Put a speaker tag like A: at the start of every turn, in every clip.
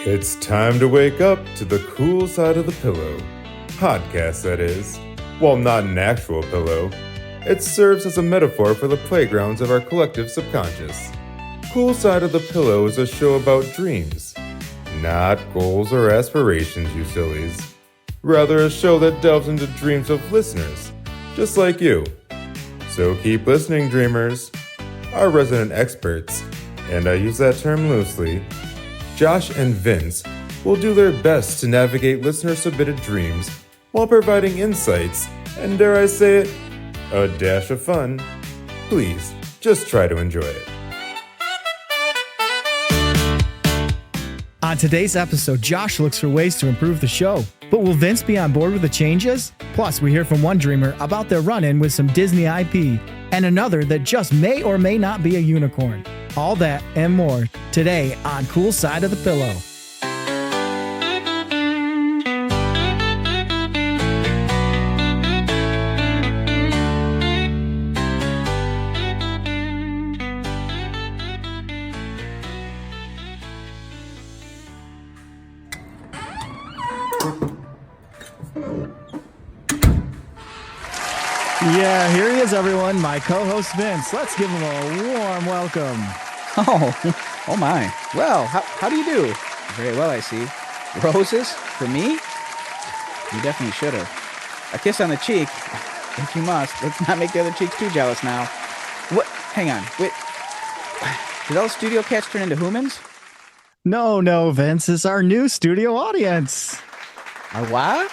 A: It's time to wake up to the cool side of the pillow. Podcast, that is. While not an actual pillow, it serves as a metaphor for the playgrounds of our collective subconscious. Cool Side of the Pillow is a show about dreams, not goals or aspirations, you sillies. Rather, a show that delves into dreams of listeners, just like you. So keep listening, dreamers. Our resident experts, and I use that term loosely, Josh and Vince, will do their best to navigate listener-submitted dreams while providing insights and, dare I say it, a dash of fun. Please, just try to enjoy it.
B: On today's episode, Josh looks for ways to improve the show. But will Vince be on board with the changes? Plus, we hear from one dreamer about their run-in with some Disney IP and another that just may or may not be a unicorn. All that and more today on Cool Side of the Pillow. Yeah, here he is, everyone. My co-host Vince. Let's give him a warm welcome.
C: Oh my. Well, how do you do? Very well, I see. Roses? For me? You definitely should have. A kiss on the cheek, if you must. Let's not make the other cheeks too jealous now. What? Hang on. Wait. Did all the studio cats turn into humans?
B: No, Vince. It's our new studio audience.
C: A what?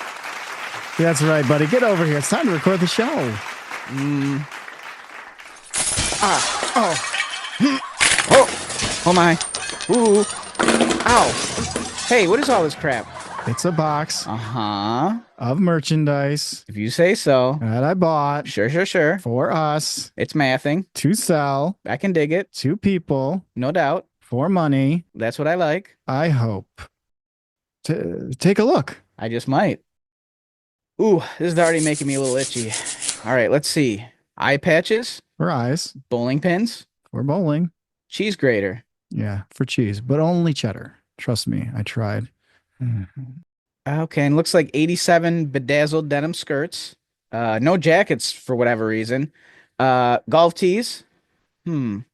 B: That's right, buddy. Get over here. It's time to record the show.
C: Oh my. Ooh. Ow. Hey, what is all this crap?
B: It's a box
C: Uh-huh.
B: of merchandise
C: If you say so.
B: that I bought
C: Sure.
B: for us
C: It's mathing.
B: to sell
C: I can dig it.
B: to people
C: No doubt.
B: for money.
C: That's what I like.
B: I hope. Take a look.
C: I just might. Ooh, this is already making me a little itchy. All right, let's see. Eye patches,
B: For eyes,
C: bowling pins,
B: for bowling.
C: cheese grater.
B: Yeah, for cheese, but only cheddar. Trust me, I tried.
C: Okay, and looks like 87 bedazzled denim skirts. No jackets for whatever reason. Golf tees. They don't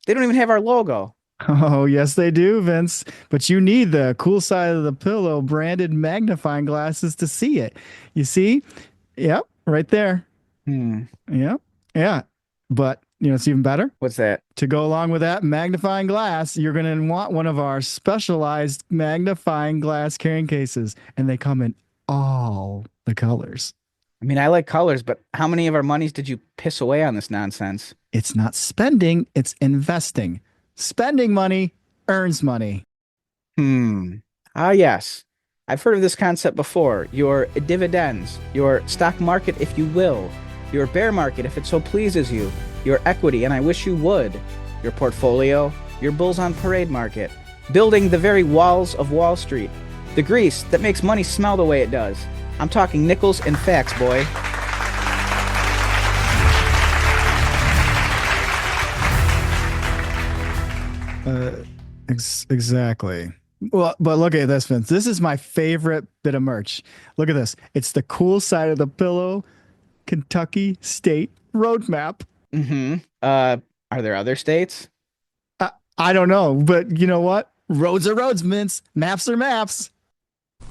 C: even have our logo.
B: Oh, yes, they do, Vince. But you need the Cool Side of the Pillow branded magnifying glasses to see it. You see? Yep, right there. Yep. Yeah. But, it's even better.
C: What's that?
B: To go along with that magnifying glass, you're going to want one of our specialized magnifying glass carrying cases. And they come in all the colors.
C: I mean, I like colors, but how many of our monies did you piss away on this nonsense?
B: It's not spending, it's investing. Spending money earns money.
C: Yes. I've heard of this concept before. Your dividends, your stock market, if you will, your bear market, if it so pleases you, your equity, and I wish you would, your portfolio, your bulls on parade market, building the very walls of Wall Street, the grease that makes money smell the way it does. I'm talking nickels and facts, boy.
B: Exactly. Well, but look at this, Vince. This is my favorite bit of merch. Look at this. It's the Cool Side of the Pillow Kentucky State Roadmap.
C: Are there other states?
B: I don't know, but you know what? Roads are roads, Vince. Maps are maps.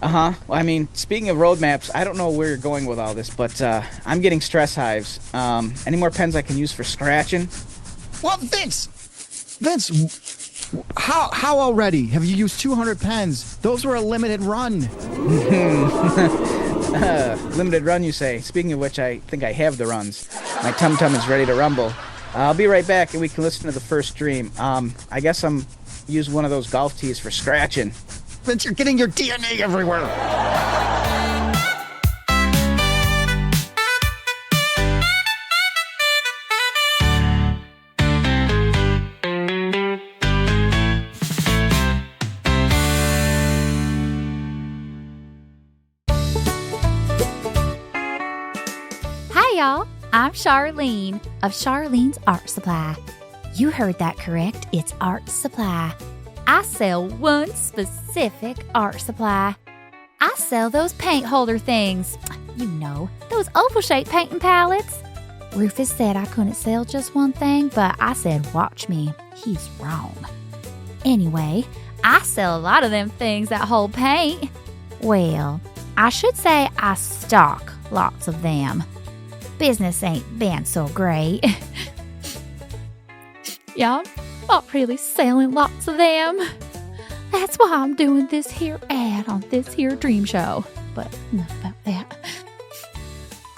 C: Well, I mean, speaking of road maps, I don't know where you're going with all this, but I'm getting stress hives. Any more pens I can use for scratching?
B: Well, Vince, how already? Have you used 200 pens? Those were a limited run.
C: Limited run, you say? Speaking of which, I think I have the runs. My tum-tum is ready to rumble. I'll be right back, and we can listen to the first dream. I guess I'm use one of those golf tees for scratching.
B: Vince, you're getting your DNA everywhere.
D: Hi, y'all. I'm Charlene of Charlene's Art Supply. You heard that correct. It's art supply. I sell one specific art supply. I sell those paint holder things. You know, those oval-shaped painting palettes. Rufus said I couldn't sell just one thing, but I said, watch me. He's wrong. Anyway, I sell a lot of them things that hold paint. Well, I should say I stock lots of them. Business ain't been so great. Yeah, I'm not really selling lots of them. That's why I'm doing this here ad on this here dream show. But enough about that.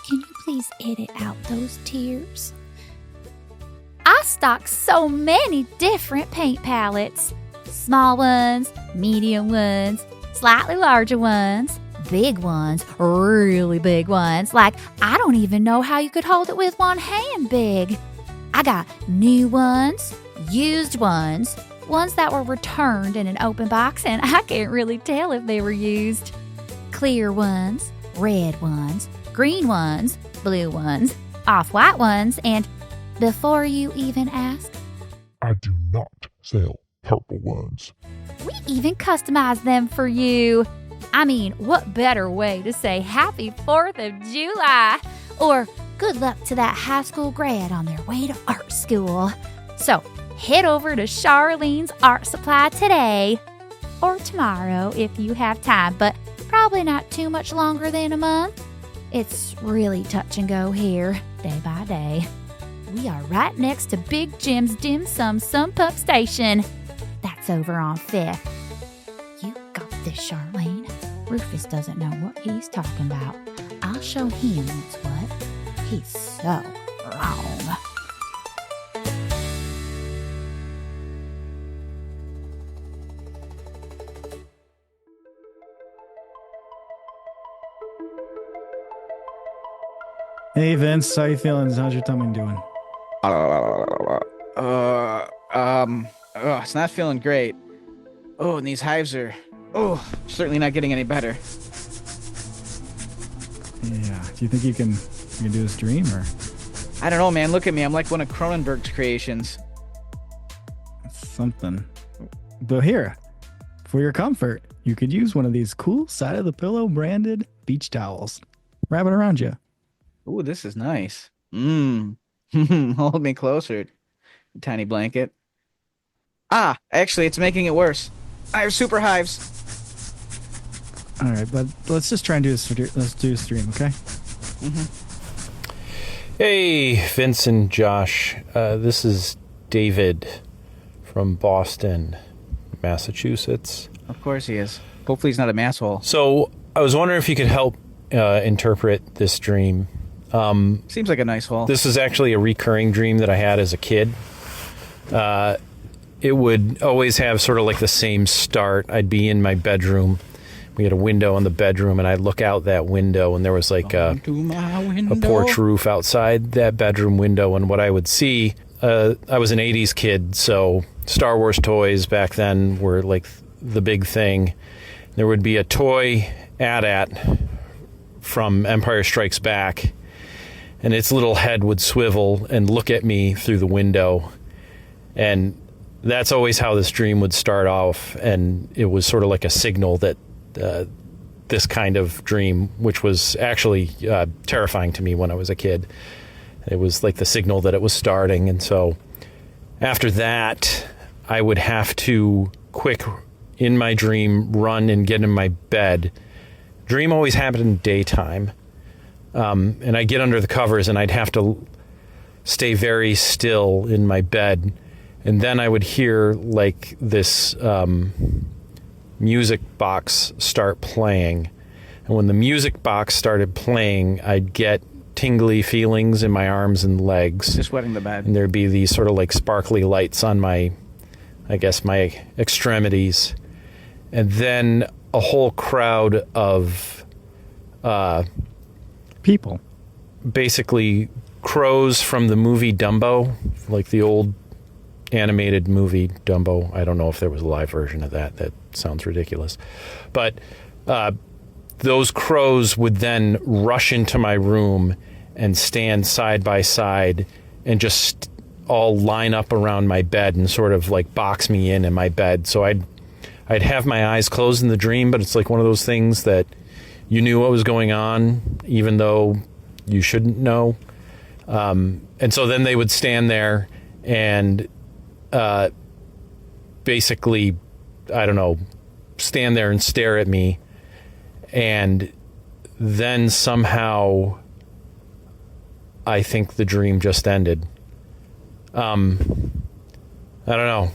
D: Can you please edit out those tears? I stock so many different paint palettes. Small ones, medium ones, slightly larger ones, big ones, really big ones. Like, I don't even know how you could hold it with one hand big. I got new ones, used ones, ones that were returned in an open box, and I can't really tell if they were used. Clear ones, red ones, green ones, blue ones, off-white ones, and before you even ask,
E: I do not sell purple ones.
D: we even customize them for you. I mean, what better way to say Happy 4th of July? Or good luck to that high school grad on their way to art school. So head over to Charlene's Art Supply today or tomorrow if you have time, but probably not too much longer than a month. It's really touch and go here, day by day. We are right next to Big Jim's Dim Sum Sump Up Station. That's over on 5th. You got this, Charlene. Rufus doesn't know what he's talking about. I'll show him what's what. He's so wrong.
B: Hey Vince, how you feeling? How's your tummy doing?
C: It's not feeling great. Oh, and these hives are, certainly not getting any better.
B: Yeah. Do you think you can do this dream or
C: I don't know, man. Look at me. I'm like one of Cronenberg's creations.
B: something? But here, for your comfort, you could use one of these cool side of the pillow branded beach towels. Wrap it around you.
C: Ooh, this is nice. Hold me closer, tiny blanket. Actually, it's making it worse. I have super hives.
B: All right, but let's just try and do this. Let's do a stream, okay?
F: Hey, Vince and Josh. This is David from Boston, Massachusetts.
C: Of course he is. Hopefully he's not a masshole.
F: So I was wondering if you could help interpret this dream.
C: Seems like a nice hole.
F: This is actually a recurring dream that I had as a kid. It would always have sort of like the same start. I'd be in my bedroom. We had a window in the bedroom, and I'd look out that window, and there was like a porch roof outside that bedroom window. And what I would see, I was an 80s kid, so Star Wars toys back then were like the big thing. There would be a toy AT-AT from Empire Strikes Back, and its little head would swivel and look at me through the window. And that's always how this dream would start off, and it was sort of like a signal that this kind of dream, which was actually terrifying to me when I was a kid. It was like the signal that it was starting. And so after that, I would have to in my dream, run and get in my bed. Dream always happened in daytime. And I'd get under the covers, and I'd have to stay very still in my bed. And then I would hear like this music box start playing. And when the music box started playing, I'd get tingly feelings in my arms and legs.
C: Just wetting the bed.
F: And there'd be these sort of like sparkly lights on my extremities. And then a whole crowd of
B: People.
F: basically crows from the movie Dumbo, like the old animated movie Dumbo. I don't know if there was a live version of that. That sounds ridiculous. But those crows would then rush into my room and stand side by side and just all line up around my bed and sort of like box me in my bed. So I'd have my eyes closed in the dream, but it's like one of those things that you knew what was going on, even though you shouldn't know. And so then they would stand there and basically, I don't know, stand there and stare at me. And then somehow I think the dream just ended. I don't know.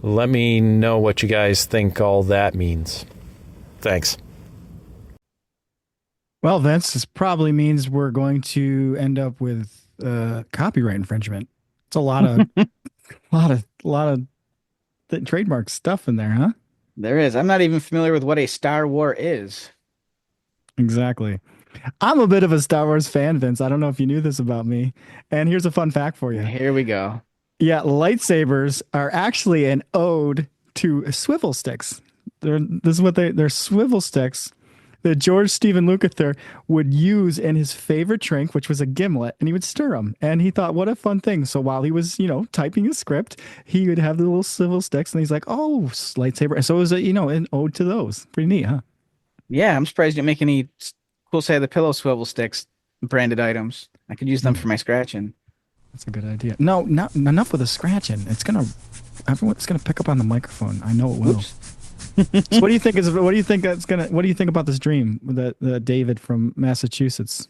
F: Let me know what you guys think all that means. Thanks.
B: Well, Vince, this probably means we're going to end up with copyright infringement. It's a lot of, lot of trademark stuff in there, huh?
C: There is. I'm not even familiar with what a Star War is.
B: Exactly. I'm a bit of a Star Wars fan, Vince. I don't know if you knew this about me. And here's a fun fact for you.
C: Here we go.
B: Yeah, lightsabers are actually an ode to swivel sticks. They're swivel sticks that George Stephen Lukather would use in his favorite drink, which was a gimlet, and he would stir them. And he thought, what a fun thing. So while he was, typing his script, he would have the little swivel sticks, and he's like, oh, lightsaber. And so it was, an ode to those. Pretty neat, huh?
C: Yeah, I'm surprised you didn't make any cool side of the pillow swivel sticks branded items. I could use them for my scratching.
B: That's a good idea. No, not enough with the scratching. Everyone's gonna pick up on the microphone. I know it will. So what do you think about this dream that David from Massachusetts?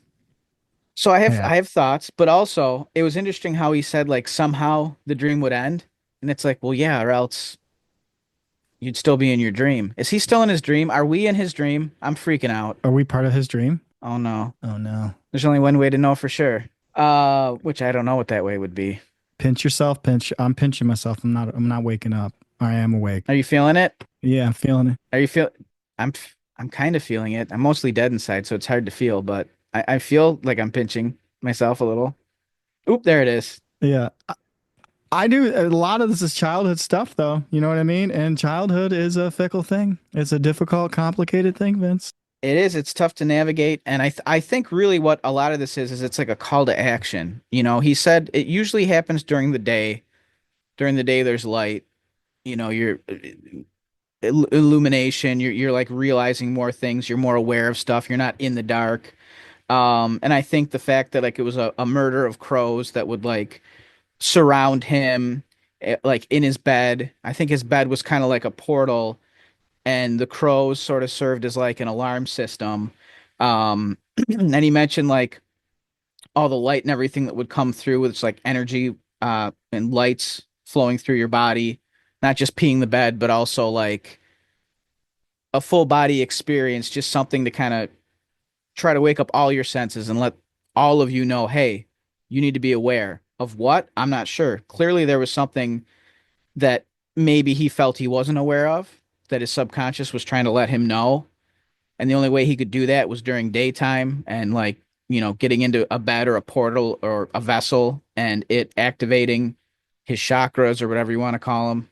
C: So I have thoughts, but also it was interesting how he said like somehow the dream would end, and it's like, well, yeah, or else you'd still be in your dream. Is he still in his dream? Are we in his dream? I'm freaking out.
B: Are we part of his dream?
C: Oh no.
B: Oh no.
C: There's only one way to know for sure. Which I don't know what that way would be.
B: Pinch yourself, pinch. I'm pinching myself. I'm not waking up. I am awake.
C: Are you feeling it?
B: Yeah, I'm feeling it.
C: Are you feel? I'm kind of feeling it. I'm mostly dead inside, so it's hard to feel, but I feel like I'm pinching myself a little. Oop, there it is.
B: Yeah. I do. A lot of this is childhood stuff, though. You know what I mean? And childhood is a fickle thing. It's a difficult, complicated thing, Vince.
C: It is. It's tough to navigate. And I think really what a lot of this is it's like a call to action. He said it usually happens during the day. During the day, there's light. You're illumination. You're like realizing more things. You're more aware of stuff. You're not in the dark. And I think the fact that like it was a murder of crows that would like surround him like in his bed. I think his bed was kind of like a portal, and the crows sort of served as like an alarm system. And he mentioned like all the light and everything that would come through with like energy and lights flowing through your body, not just peeing the bed, but also like a full body experience, just something to kind of try to wake up all your senses and let all of you know, hey, you need to be aware of what? I'm not sure. Clearly there was something that maybe he felt he wasn't aware of, that his subconscious was trying to let him know. And the only way he could do that was during daytime and like, getting into a bed or a portal or a vessel and it activating his chakras or whatever you want to call them.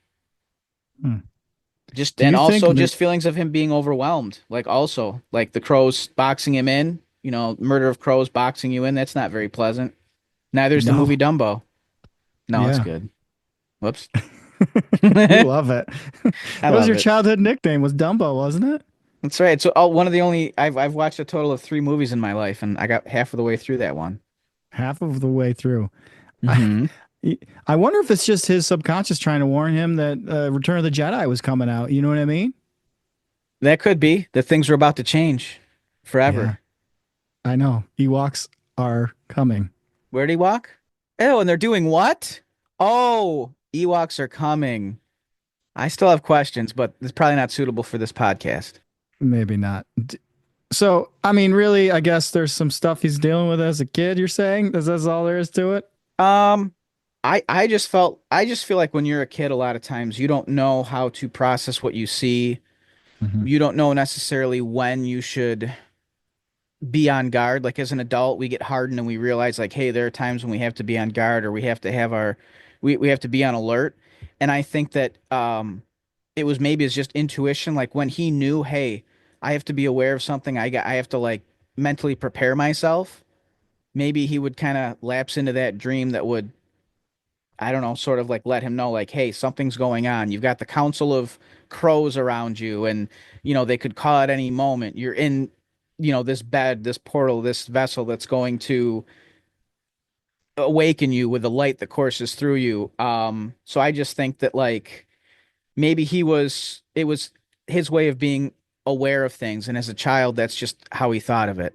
C: Just and also just feelings of him being overwhelmed. Like also like the crows boxing him in, murder of crows boxing you in. That's not very pleasant. Neither's the movie Dumbo. No, it's good. Whoops.
B: You love it.
C: That
B: was your childhood nickname was Dumbo, wasn't it?
C: That's right. So one of the only I've watched a total of 3 movies in my life, and I got half of the way through that one.
B: Half of the way through.
C: Mm-hmm.
B: I wonder if it's just his subconscious trying to warn him that Return of the Jedi was coming out. You know what I mean?
C: That could be that things were about to change forever.
B: Yeah. I know. Ewoks are coming.
C: Where'd he walk? Oh, and they're doing what? Oh, Ewoks are coming. I still have questions, but it's probably not suitable for this podcast.
B: Maybe not. So, I mean, really, I guess there's some stuff he's dealing with as a kid, you're saying? Is that all there is to it?
C: I just feel like when you're a kid, a lot of times you don't know how to process what you see. Mm-hmm. You don't know necessarily when you should be on guard. Like as an adult, we get hardened and we realize like, hey, there are times when we have to be on guard or we have to have we have to be on alert. And I think that it was maybe it's just intuition. Like when he knew, hey, I have to be aware of something. I have to like mentally prepare myself. Maybe he would kind of lapse into that dream that would I don't know, sort of like let him know, like, hey, something's going on. You've got the Council of Crows around you, and they could call at any moment. You're in, this bed, this portal, this vessel that's going to awaken you with the light that courses through you. So I just think that like maybe it was his way of being aware of things, and as a child, that's just how he thought of it.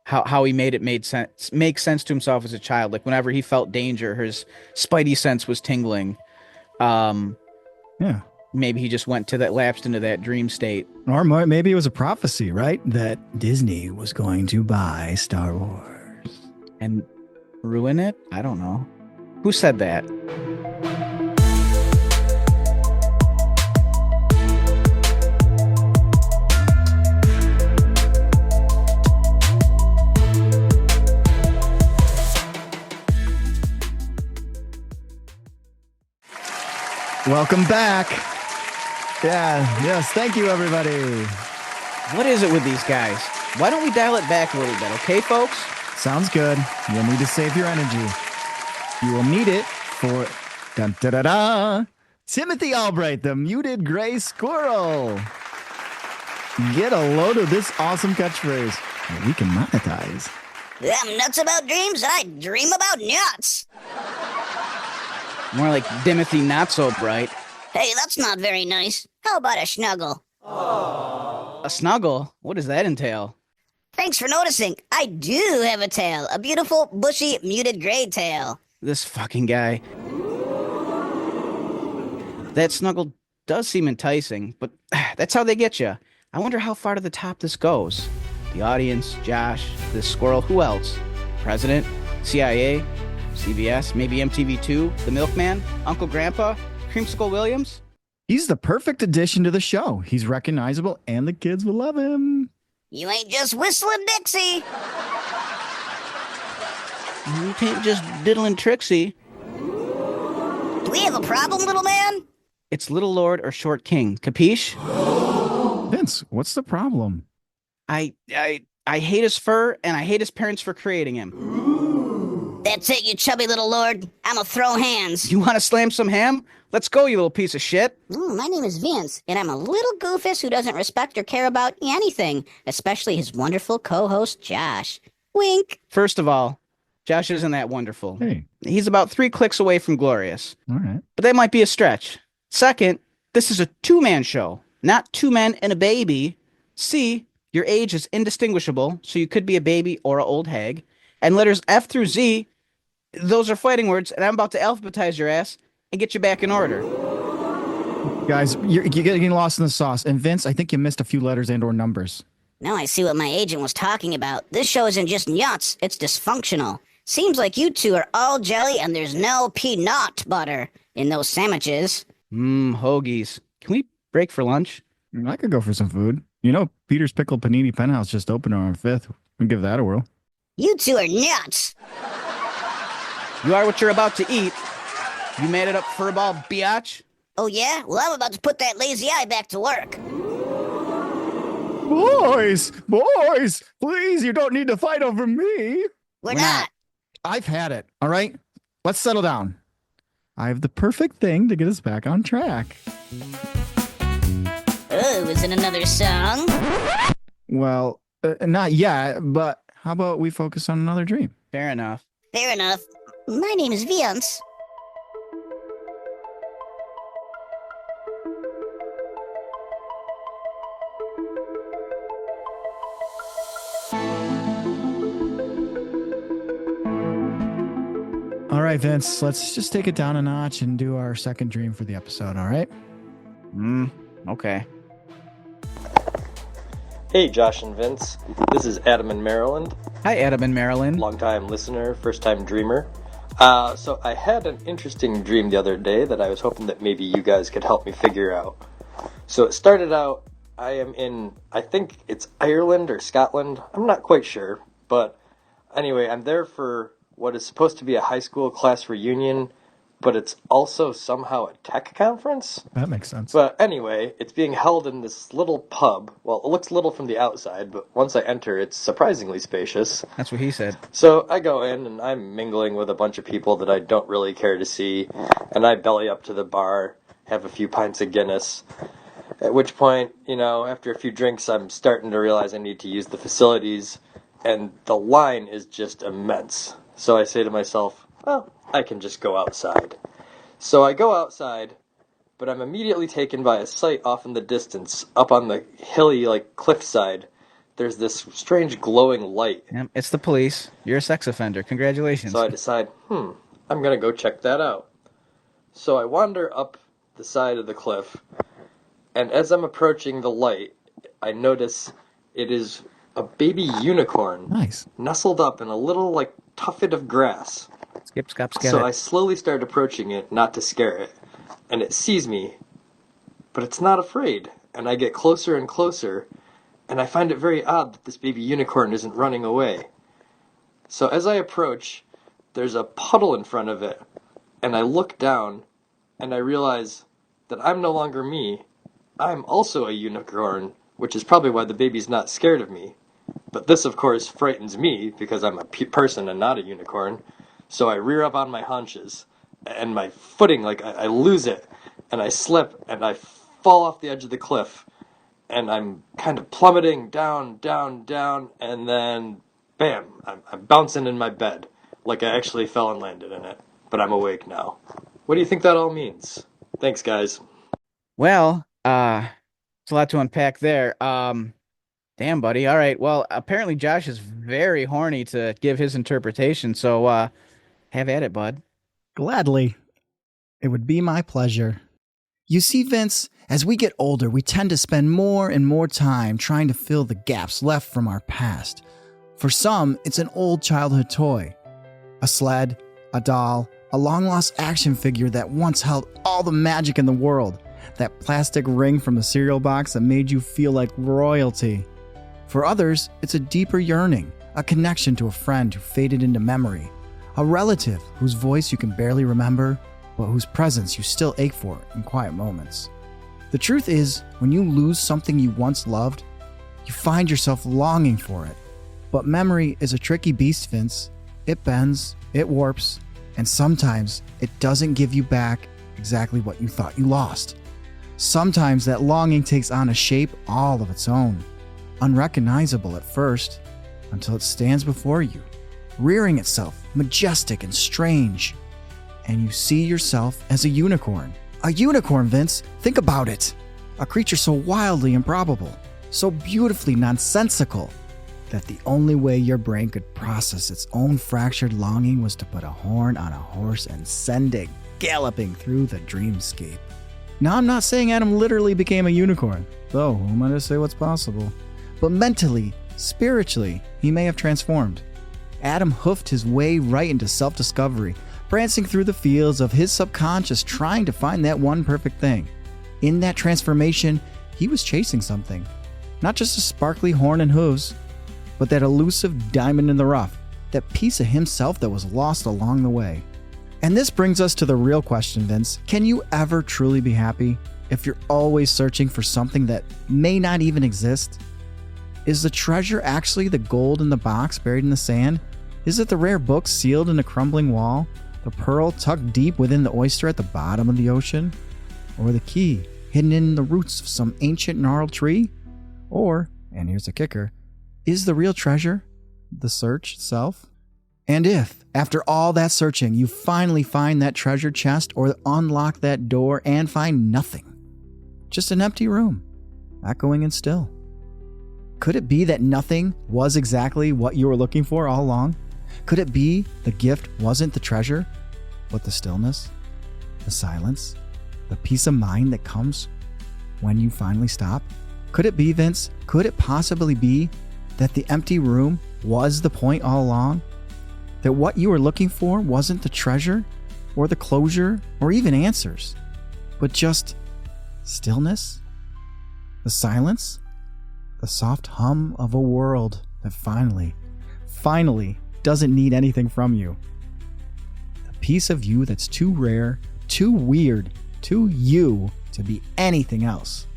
C: How he make sense to himself as a child. Like whenever he felt danger, his spidey sense was tingling.
B: Yeah.
C: Maybe he just lapsed into that dream state.
B: Or maybe it was a prophecy, right? That Disney was going to buy Star Wars.
C: And ruin it? I don't know. Who said that?
B: Welcome back. Yeah, yes, thank you, everybody.
C: What is it with these guys? Why don't we dial it back a little bit, okay, folks?
B: Sounds good. You'll need to save your energy. You will need it for dun-da-da-da, Timothy Albright, the muted gray squirrel. Get a load of this awesome catchphrase that we can monetize.
G: I'm nuts about dreams. I dream about nuts.
C: More like Timothy Not So Bright.
G: Hey, that's not very nice. How about a snuggle?
C: A snuggle? What does that entail?
G: Thanks for noticing. I do have a tail. A beautiful, bushy, muted gray tail.
C: This fucking guy. That snuggle does seem enticing, but that's how they get you. I wonder how far to the top this goes. The audience, Josh, this squirrel, who else? President? CIA? CBS? Maybe MTV2? The Milkman? Uncle Grandpa? Creamsicle Williams?
B: He's the perfect addition to the show. He's recognizable, and the kids will love him.
G: You ain't just whistling Dixie.
C: You ain't just diddling Trixie.
G: Do we have a problem, little man?
C: It's Little Lord or Short King. Capiche?
B: Vince, what's the problem?
C: I hate his fur, and I hate his parents for creating him.
G: That's it, you chubby little lord. I'ma throw hands.
C: You want to slam some ham? Let's go, you little piece of shit.
G: My name is Vince, and I'm a little goofus who doesn't respect or care about anything, especially his wonderful co-host, Josh. Wink.
C: First of all, Josh isn't that wonderful.
B: Hey.
C: He's about 3 clicks away from glorious.
B: All right.
C: But that might be a stretch. Second, this is a 2-man show, not 2 men and a baby. C, your age is indistinguishable, so you could be a baby or an old hag. And letters F through Z, those are fighting words, and I'm about to alphabetize your ass and get you back in order.
B: Guys, you're getting lost in the sauce. And Vince, I think you missed a few letters and or numbers.
G: Now I see what my agent was talking about. This show isn't just nuts, it's dysfunctional. Seems like you two are all jelly and there's no peanut butter in those sandwiches.
C: Hoagies. Can we break for lunch?
B: I could go for some food. You know, Peter's Pickled Panini Penthouse just opened on 5th. We'll give that a whirl.
G: You two are nuts.
C: You are what you're about to eat. You made it up, furball biatch?
G: Oh yeah? Well, I'm about to put that lazy eye back to work.
B: Boys, please, you don't need to fight over me.
G: We're not.
B: I've had it, all right? Let's settle down. I have the perfect thing to get us back on track.
G: Oh, is it another song?
B: Well, not yet, but how about we focus on another dream?
C: Fair enough.
G: Fair enough. My name is Vince.
B: All right, Vince, let's just take it down a notch and do our second dream for the episode, all right?
C: Okay.
H: Hey, Josh and Vince. This is Adam in Maryland.
C: Hi, Adam in Maryland.
H: Long-time listener, first-time dreamer. So I had an interesting dream the other day that I was hoping that maybe you guys could help me figure out. So it started out, I am in, I think it's Ireland or Scotland. I'm not quite sure. But anyway, I'm there for what is supposed to be a high school class reunion, but it's also somehow a tech conference?
B: That makes sense.
H: But anyway, it's being held in this little pub. Well, it looks little from the outside, but once I enter, it's surprisingly spacious.
C: That's what he said.
H: So I go in, and I'm mingling with a bunch of people that I don't really care to see, and I belly up to the bar, have a few pints of Guinness, at which point, after a few drinks, I'm starting to realize I need to use the facilities, and the line is just immense. So I say to myself, well, I can just go outside. So I go outside, but I'm immediately taken by a sight off in the distance, up on the hilly, cliffside. There's this strange glowing light.
C: Yep, it's the police. You're a sex offender. Congratulations.
H: So I decide, I'm going to go check that out. So I wander up the side of the cliff, and as I'm approaching the light, I notice it is a baby unicorn.
B: Nice.
H: Nestled up in a little, tuffet of grass.
C: Skip, scop,
H: So I slowly start approaching it, not to scare it, and it sees me, but it's not afraid, and I get closer and closer, and I find it very odd that this baby unicorn isn't running away. So as I approach, there's a puddle in front of it, and I look down, and I realize that I'm no longer me. I'm also a unicorn, which is probably why the baby's not scared of me. But this, of course, frightens me, because I'm a person and not a unicorn. So I rear up on my haunches, and my footing, I lose it, and I slip, and I fall off the edge of the cliff, and I'm kind of plummeting down, down, down, and then, bam, I'm bouncing in my bed, like I actually fell and landed in it, but I'm awake now. What do you think that all means? Thanks, guys.
C: Well, it's a lot to unpack there. Damn, buddy. All right. Well, apparently Josh is very horny to give his interpretation, so, have at it, bud.
B: Gladly. It would be my pleasure. You see, Vince, as we get older, we tend to spend more and more time trying to fill the gaps left from our past. For some, it's an old childhood toy, a sled, a doll, a long-lost action figure that once held all the magic in the world, that plastic ring from the cereal box that made you feel like royalty. For others, it's a deeper yearning, a connection to a friend who faded into memory, a relative whose voice you can barely remember, but whose presence you still ache for in quiet moments. The truth is, when you lose something you once loved, you find yourself longing for it. But memory is a tricky beast, Vince. It bends, it warps, and sometimes it doesn't give you back exactly what you thought you lost. Sometimes that longing takes on a shape all of its own, unrecognizable at first, until it stands before you, rearing itself, majestic and strange. And you see yourself as a unicorn. A unicorn, Vince! Think about it! A creature so wildly improbable, so beautifully nonsensical, that the only way your brain could process its own fractured longing was to put a horn on a horse and send it galloping through the dreamscape. Now, I'm not saying Adam literally became a unicorn, though who am I to say what's possible? But mentally, spiritually, he may have transformed. Adam hoofed his way right into self-discovery, prancing through the fields of his subconscious trying to find that one perfect thing. In that transformation, he was chasing something. Not just a sparkly horn and hooves, but that elusive diamond in the rough, that piece of himself that was lost along the way. And this brings us to the real question, Vince. Can you ever truly be happy if you're always searching for something that may not even exist? Is the treasure actually the gold in the box buried in the sand? Is it the rare book sealed in a crumbling wall? The pearl tucked deep within the oyster at the bottom of the ocean? Or the key hidden in the roots of some ancient gnarled tree? Or, and here's the kicker, is the real treasure the search itself? And if, after all that searching, you finally find that treasure chest or unlock that door and find nothing, just an empty room, echoing and still, could it be that nothing was exactly what you were looking for all along? Could it be the gift wasn't the treasure, but the stillness, the silence, the peace of mind that comes when you finally stop? Could it be, Vince? Could it possibly be that the empty room was the point all along? That what you were looking for wasn't the treasure, or the closure, or even answers, but just stillness, the silence, the soft hum of a world that finally doesn't need anything from you. The piece of you that's too rare, too weird, too you to be anything else.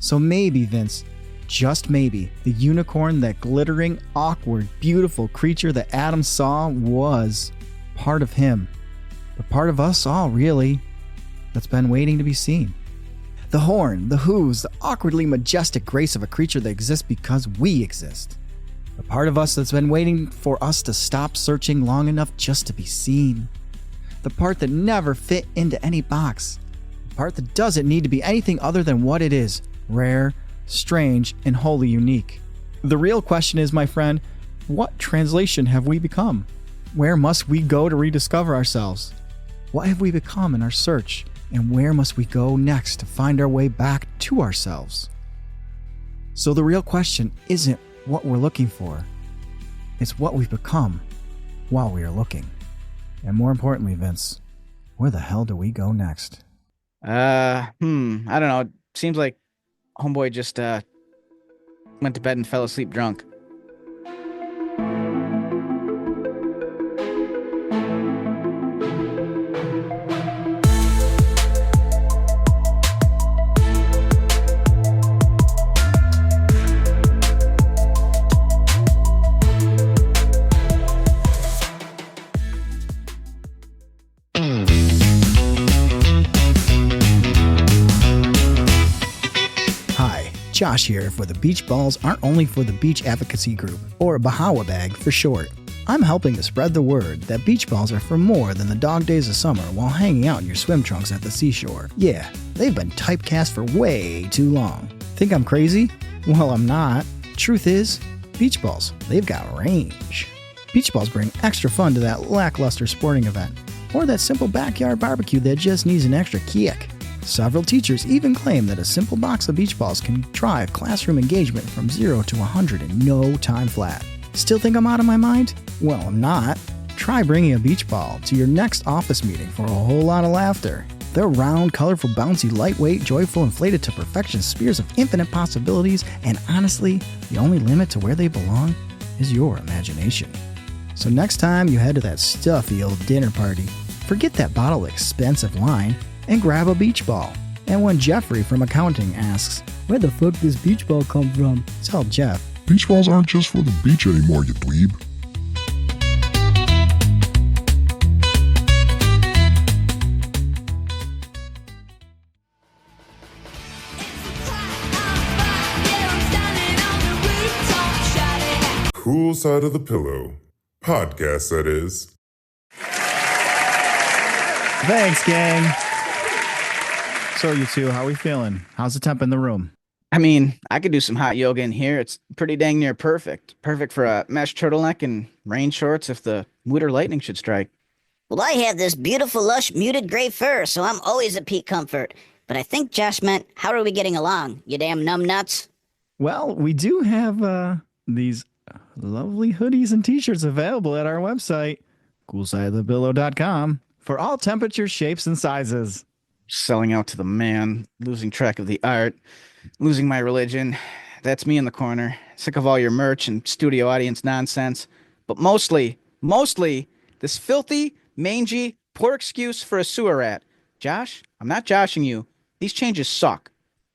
B: So maybe, Vince, just maybe, the unicorn, that glittering, awkward, beautiful creature that Adam saw, was part of him. But part of us all, really, that's been waiting to be seen. The horn, the hooves, the awkwardly majestic grace of a creature that exists because we exist. The part of us that's been waiting for us to stop searching long enough just to be seen. The part that never fit into any box. The part that doesn't need to be anything other than what it is, rare, strange, and wholly unique. The real question is, my friend, what translation have we become? Where must we go to rediscover ourselves? What have we become in our search? And where must we go next to find our way back to ourselves? So the real question isn't what we're looking for. It's what we've become while we are looking. And more importantly, Vince, where the hell do we go next?
C: I don't know. It seems like homeboy just went to bed and fell asleep drunk.
B: Josh here for the Beach Balls aren't only for the Beach Advocacy Group, or Bahawa Bag for short. I'm helping to spread the word that beach balls are for more than the dog days of summer while hanging out in your swim trunks at the seashore. Yeah, they've been typecast for way too long. Think I'm crazy? Well, I'm not. Truth is, beach balls, they've got range. Beach balls bring extra fun to that lackluster sporting event, or that simple backyard barbecue that just needs an extra kick. Several teachers even claim that a simple box of beach balls can drive classroom engagement from 0 to 100 in no time flat. Still think I'm out of my mind? Well, I'm not. Try bringing a beach ball to your next office meeting for a whole lot of laughter. They're round, colorful, bouncy, lightweight, joyful, inflated to perfection spheres of infinite possibilities, and honestly, the only limit to where they belong is your imagination. So next time you head to that stuffy old dinner party, forget that bottle of expensive wine and grab a beach ball. And when Jeffrey from accounting asks, "Where the fuck does beach ball come from?" tell Jeff,
E: Beach balls aren't just for the beach anymore, you dweeb.
A: Cool Side of the Pillow. Podcast, that is.
B: Thanks, gang. So you two, how are we feeling? How's the temp in the room?
C: I mean, I could do some hot yoga in here. It's pretty dang near perfect. Perfect for a mesh turtleneck and rain shorts if the winter lightning should strike.
G: Well, I have this beautiful, lush, muted gray fur, so I'm always at peak comfort. But I think Josh meant, how are we getting along, you damn numbnuts?
B: Well, we do have these lovely hoodies and t-shirts available at our website, coolsideofthepillow.com, for all temperatures, shapes, and sizes.
C: Selling out to the man, losing track of the art, losing my religion. That's me in the corner. Sick of all your merch and studio audience nonsense. But mostly, this filthy, mangy, poor excuse for a sewer rat. Josh, I'm not joshing you. These changes suck.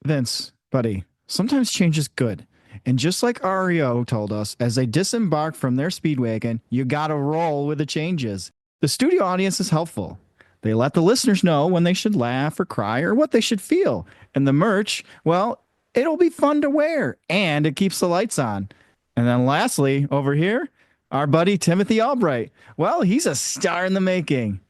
B: Vince, buddy, sometimes change is good. And just like REO told us, as they disembark from their Speedwagon, you gotta roll with the changes. The studio audience is helpful. They let the listeners know when they should laugh or cry or what they should feel. And the merch, well, it'll be fun to wear and it keeps the lights on. And then lastly, over here, our buddy Timothy Albright. Well, he's a star in the making.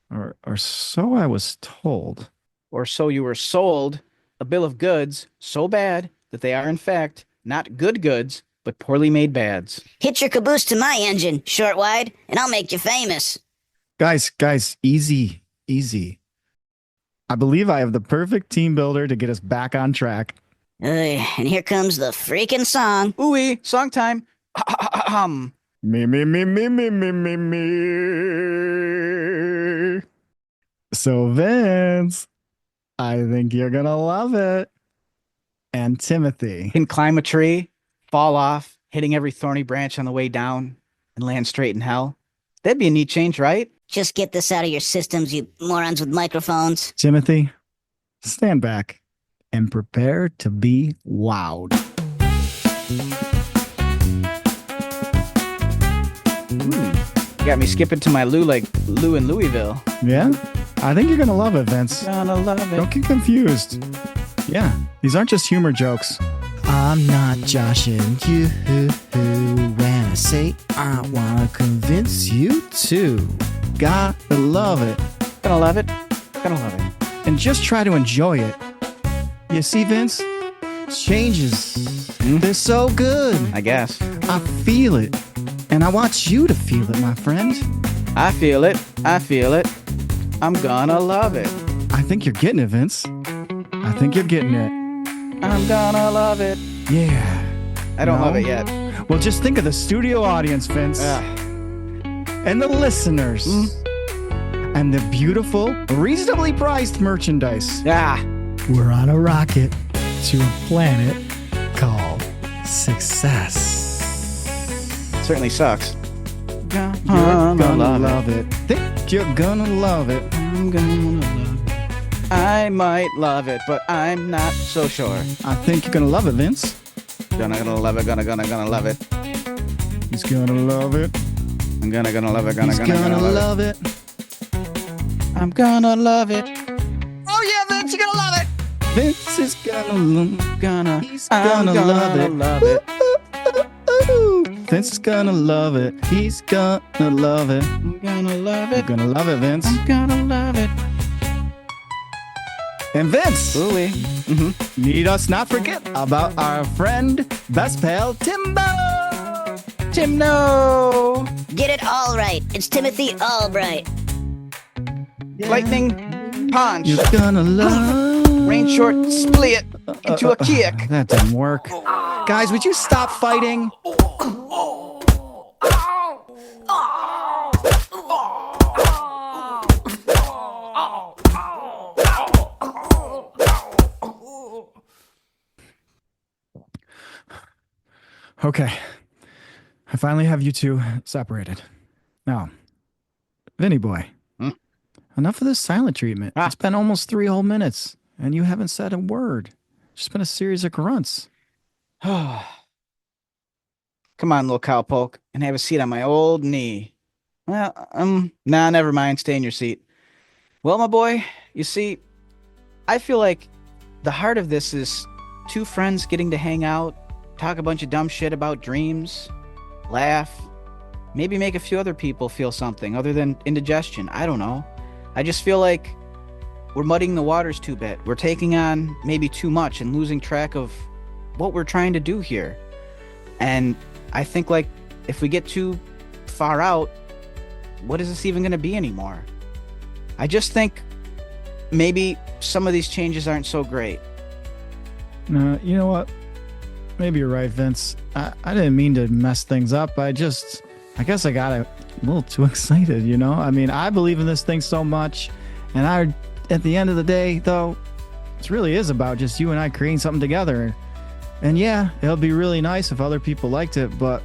B: Or so I was told.
C: Or so you were sold a bill of goods so bad that they are in fact not good goods, but poorly made bads.
G: Hit your caboose to my engine, short wide, and I'll make you famous.
B: Guys, easy. I believe I have the perfect team builder to get us back on track.
G: And here comes the freaking song.
C: Ooh-wee, song time.
B: Me. So Vince, I think you're gonna love it. And Timothy.
C: Can climb a tree, fall off, hitting every thorny branch on the way down, and land straight in hell. That'd be a neat change, right?
G: Just get this out of your systems, you morons with microphones.
B: Timothy, stand back and prepare to be wowed.
C: Got me skipping to my Lou like Lou in Louisville.
B: Yeah? I think you're going to love it, Vince.
C: Gonna love it.
B: Don't get confused. Yeah, these aren't just humor jokes. I'm not joshing you when I say I want to convince you to. Gotta love it.
C: Gonna love it. Gonna love it.
B: And just try to enjoy it. You see, Vince? Changes. They're so good.
C: I guess.
B: I feel it. And I want you to feel it, my friend.
C: I feel it. I feel it. I'm gonna love it.
B: I think you're getting it, Vince. I think you're getting it.
C: I'm gonna love it.
B: Yeah.
C: I don't
B: No?
C: love it yet.
B: Well, just think of the studio audience, Vince. And the listeners. And the beautiful, reasonably priced merchandise.
C: Ah.
B: We're on a rocket to a planet called Success.
C: Certainly sucks.
B: You're gonna love it. Think you're gonna love it.
C: I'm gonna love it. I might love it, but I'm not so sure.
B: I think you're gonna love it, Vince.
C: Gonna love it. Gonna love it.
B: He's gonna love it.
C: I'm gonna love it.
B: He's gonna love it.
C: I'm gonna love it.
B: Oh yeah, Vince, you're gonna love it. Vince is
C: Gonna.
B: He's
C: I'm
B: gonna love it.
C: Love it.
B: Vince is gonna love it. He's gonna love it.
C: I'm gonna love
B: You're
C: it.
B: gonna love it, Vince.
C: I'm gonna love it.
B: And Vince,
C: Ooh-wee.
B: need us not forget about our friend, best pal, Timbo.
C: Tim, no.
G: Get it all right. It's Timothy Albright.
C: Lightning punch.
B: You're gonna love.
C: Rain short split into a kick.
B: That didn't work. Guys, would you stop fighting? Okay. I finally have you two separated. Now, Vinny boy, enough of this silent treatment. It's been almost 3 whole minutes, and you haven't said a word. Just been a series of grunts.
C: Come on, little cowpoke, and have a seat on my old knee. Well, nah, never mind. Stay in your seat. Well, my boy, you see, I feel like the heart of this is 2 friends getting to hang out, talk a bunch of dumb shit about dreams, laugh, maybe make a few other people feel something other than indigestion. I don't know. I just feel like we're muddying the waters too bit. We're taking on maybe too much and losing track of what we're trying to do here. And I think, like, if we get too far out, what is this even going to be anymore? I just think maybe some of these changes aren't so great.
B: You know what? Maybe you're right, Vince. I didn't mean to mess things up. I guess I got a little too excited, you know? I mean, I believe in this thing so much. And at the end of the day, though, it really is about just you and I creating something together. And yeah, it'll be really nice if other people liked it, but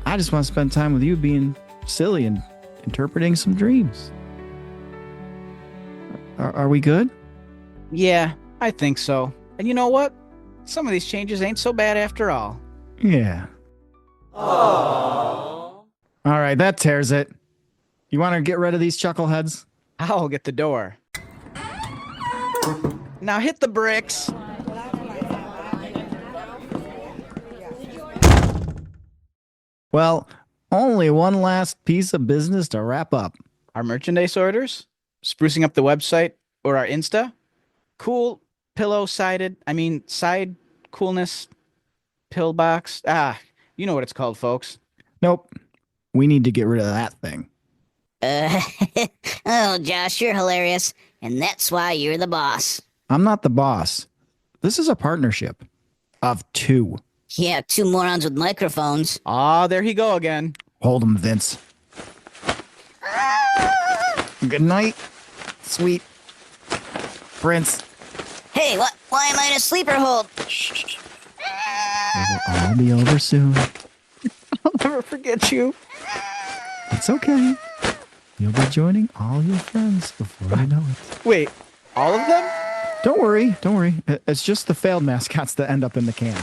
B: I just want to spend time with you being silly and interpreting some dreams. Are we good?
C: Yeah, I think so. And you know what? Some of these changes ain't so bad after all.
B: Yeah. Aww. All right, that tears it. You want to get rid of these chuckleheads?
C: I'll get the door. Now hit the bricks.
B: Well, only one last piece of business to wrap up.
C: Our merchandise orders? Sprucing up the website or our Insta? Cool side coolness pill box. You know what it's called, folks.
B: Nope. We need to get rid of that thing.
G: Oh, Josh, you're hilarious. And that's why you're the boss.
B: I'm not the boss. This is a partnership of 2.
G: Yeah, 2 morons with microphones.
C: There he go again.
B: Hold him, Vince. Good night, sweet Prince.
G: Hey, why am I in a sleeper hold?
B: It will all be over soon.
C: I'll never forget you.
B: It's okay. You'll be joining all your friends before you know it.
C: Wait, all of them?
B: Don't worry. It's just the failed mascots that end up in the can.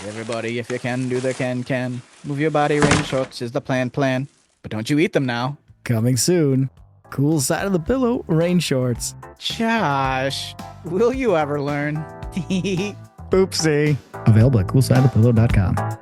C: Everybody, if you can, do the can. Move your body, rain shorts is the plan. But don't you eat them now.
B: Coming soon. Cool Side of the Pillow rain shorts.
C: Josh, will you ever learn?
B: Oopsie. Available at coolsideofthepillow.com.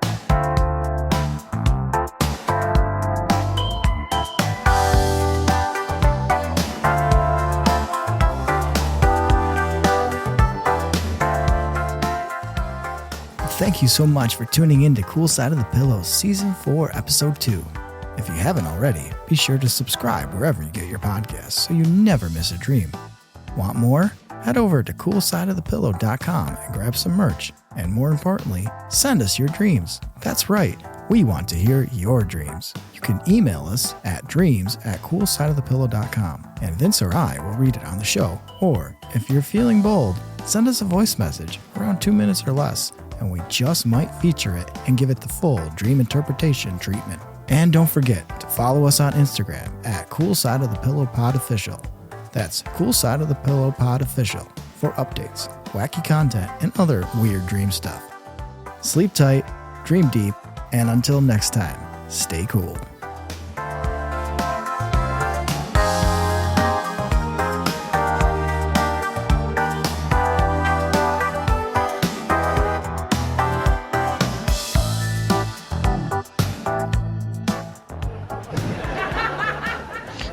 B: Thank you so much for tuning in to Cool Side of the Pillow Season 4, Episode 2. If you haven't already, be sure to subscribe wherever you get your podcasts so you never miss a dream. Want more? Head over to coolsideofthepillow.com and grab some merch. And more importantly, send us your dreams. That's right, we want to hear your dreams. You can email us at dreams@coolsideofthepillow.com and Vince or I will read it on the show. Or, if you're feeling bold, send us a voice message around 2 minutes or less, and we just might feature it and give it the full dream interpretation treatment. And don't forget to follow us on Instagram at CoolSideOfThePillowPodOfficial. That's CoolSideOfThePillowPodOfficial for updates, wacky content, and other weird dream stuff. Sleep tight, dream deep, and until next time, stay cool.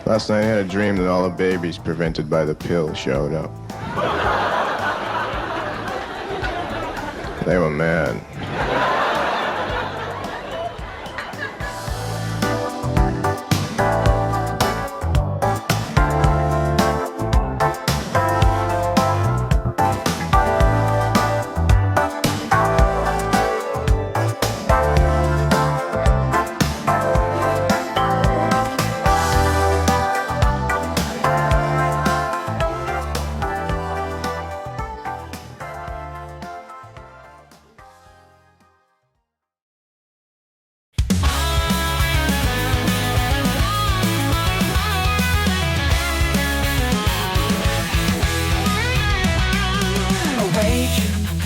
I: Last night I had a dream that all the babies prevented by the pill showed up. They were mad.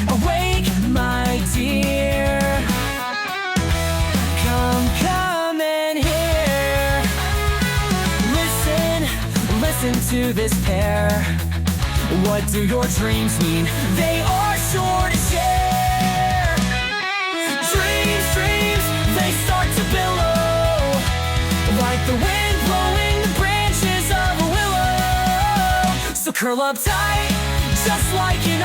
J: Awake, my dear. Come in here. Listen to this pair. What do your dreams mean? They are sure to share. Dreams, they start to billow like the wind blowing the branches of a willow. So curl up tight, just like an